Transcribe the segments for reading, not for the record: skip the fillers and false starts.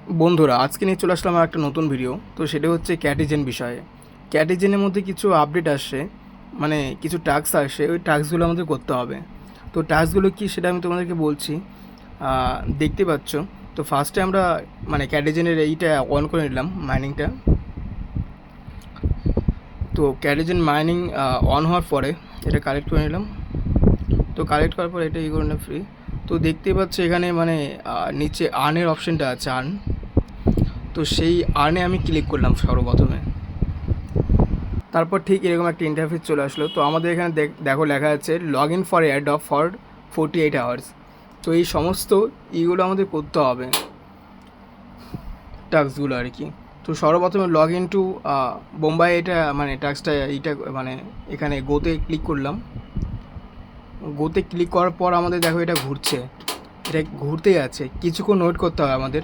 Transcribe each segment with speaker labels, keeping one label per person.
Speaker 1: বন্ধুরা, আজকে নিয়ে চলে আসলাম একটা নতুন ভিডিও। তো সেটা হচ্ছে ক্যাটিজেন বিষয়ে। ক্যাটিজেনের মধ্যে কিছু আপডেট আসছে, মানে কিছু টাস্ক আসছে, ওই টাস্কগুলো আমাদের করতে হবে। তো টাস্কগুলো কী সেটা আমি তোমাদেরকে বলছি। দেখতে পাচ্ছ। তো ফার্স্টে আমরা মানে ক্যাটিজেনের এইটা অন করে নিলাম, মাইনিংটা। তো ক্যাটিজেন মাইনিং অন হওয়ার পরে এটা কালেক্ট করে নিলাম। তো কালেক্ট করার পর এটা করে নিলাম ফ্রি। তো দেখতেই পাচ্ছ এখানে মানে নিচে আর্নের অপশানটা আছে, আর্ন। তো সেই আর্নে আমি ক্লিক করলাম সর্বপ্রথমে। তারপর ঠিক এরকম একটা ইন্টারফেস চলে আসলো। তো আমাদের এখানে দেখো লেখা আছে log in for airdrop for 48 hours. তো এই সমস্ত ইগুলো আমাদের করতে হবে, টাস্কগুলো আর কি। তো সর্বপ্রথমে লগ ইন টু বোম্বাই, এটা মানে টাস্কটা এইটা মানে এখানে গোতে ক্লিক করলাম। গোতে ক্লিক করার পর আমাদের দেখো এটা ঘুরছে, এটা ঘুরতেই আছে, কিছুক্ষণ ওয়েট করতে হবে আমাদের।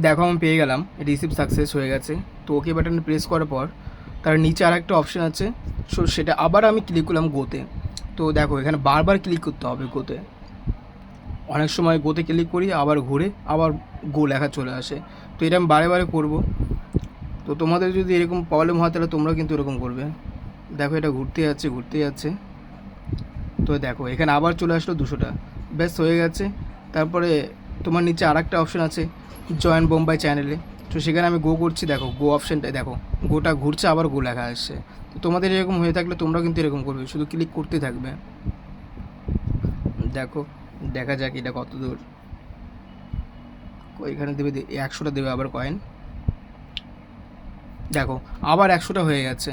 Speaker 1: দেখো আমি পেয়ে গেলাম, রিসিভ সাকসেস হয়ে গেছে। তো ওকে বাটনে প্রেস করার পর তার নিচে আর একটা অপশান আছে, সো সেটা আবার আমি ক্লিক করলাম গোতে। তো দেখো এখানে বারবার ক্লিক করতে হবে গোতে। অনেক সময় গোতে ক্লিক করি, আবার ঘুরে আবার গো লেখা চলে আসে। তো এটা আমি বারে বারে করবো। তো তোমাদের যদি এরকম প্রবলেম হয় তাহলে তোমরা কিন্তু এরকম করবে। দেখো এটা ঘুরতে যাচ্ছে ঘুরতে যাচ্ছে। তো দেখো এখানে আবার চলে আসলো 200টা, ব্যাস হয়ে গেছে। তারপরে তোমার নিচে আর একটা অপশান আছে, জয়েন বোম্বাই চ্যানেলে। তো সেখানে আমি গো করছি, দেখো গো অপশানটা, দেখো গোটা ঘুরছে আবার গো লেখা আসছে। তো তোমাদের এরকম হয়ে থাকলে তোমরা কিন্তু এরকম করবে, শুধু ক্লিক করতে থাকবে। দেখো দেখা যাক এটা কত দূর। এখানে দেবে 100টা দেবে আবার কয়েন। দেখো আবার 100টা হয়ে গেছে।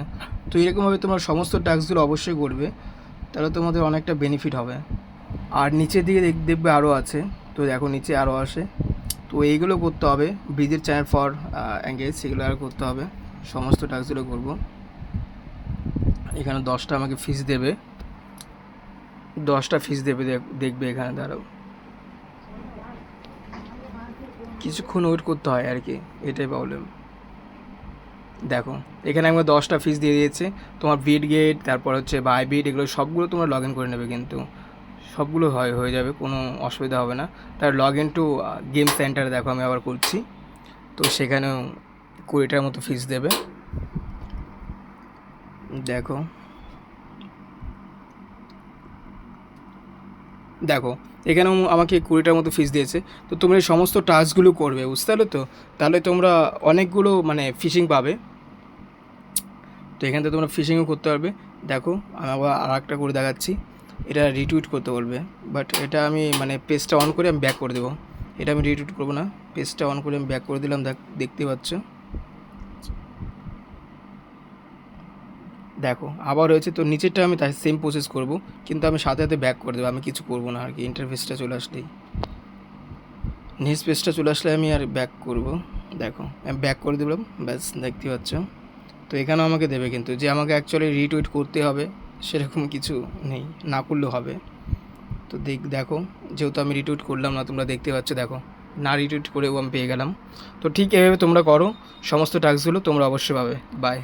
Speaker 1: তো এরকমভাবে তোমরা সমস্ত টাস্কগুলো অবশ্যই করবে, তাহলে তোমাদের অনেকটা বেনিফিট হবে। আর নিচের দিকে দেখবে আরও আছে। তো দেখো নিচে আরও আসে। তো এইগুলো করতে হবে, ব্রিজের চ্যানেল ফর এঙ্গেজ, সেগুলো আর করতে হবে। সমস্ত টাস্কগুলো করব। এখানে 10টা আমাকে ফিস দেবে, 10টা ফিস দেবে। দেখবে এখানে দাঁড়াও, কিছুক্ষণ ওয়েট করতে হয় আর কি, এটাই প্রবলেম। দেখো এখানে আমাকে 10টা ফিস দিয়ে দিয়েছে। তোমার বিট গেট, তারপর হচ্ছে বাই বিট, এগুলো সবগুলো তোমরা লগ ইন করে নেবে, কিন্তু সবগুলো হয়ে যাবে, কোনো অসুবিধা হবে না। তার লগ ইন টু গেম সেন্টারে দেখো আমি আবার করছি। তো সেখানেও 20টার মতো ফিস দেবে। দেখো দেখো এখানেও আমাকে 20টার মতো ফিস দিয়েছে। তো তোমরা এই সমস্ত টাস্কগুলো করবে, বুঝতে পারলে তো? তাহলে তোমরা অনেকগুলো মানে ফিশিং পাবে। তো এখান থেকে তোমরা ফিশিংও করতে পারবে। দেখো আমি আবার আর একটা করে দেখাচ্ছি, এটা রিটুইট করতে বলবে। বাট এটা আমি মানে পেজটা অন করে আমি ব্যাক করে দেবো। এটা আমি রিটুইট করবো না, পেজটা অন করে আমি ব্যাক করে দিলাম। দেখতে পাচ্ছ, দেখো আবার হয়েছে। তো নিচেরটা আমি তাই সেম প্রসেস করব, কিন্তু আমি সাথে সাথে ব্যাক করে দেবো, আমি কিছু করবো না আর কি। ইন্টারফেসটা চলে আসলেই, নেক্সট পেজটা চলে আসলে আমি আর ব্যাক করব। দেখো আমি ব্যাক করে দিলাম, ব্যাস দেখতে পাচ্ছ। তো এখানেও আমাকে দেবে, কিন্তু যে আমাকে অ্যাকচুয়ালি রিটুইট করতে হবে সেরকম কিছু নেই, না করলেও হবে। তো দেখো যেহেতু আমি রিটুইট করলাম না, তোমরা দেখতে পাচ্ছ, দেখো না রিটুইট করেও আমি পেয়ে গেলাম। তো ঠিক এভাবে তোমরা করো, সমস্ত টাস্কগুলো তোমরা অবশ্যই পাবে। বাই।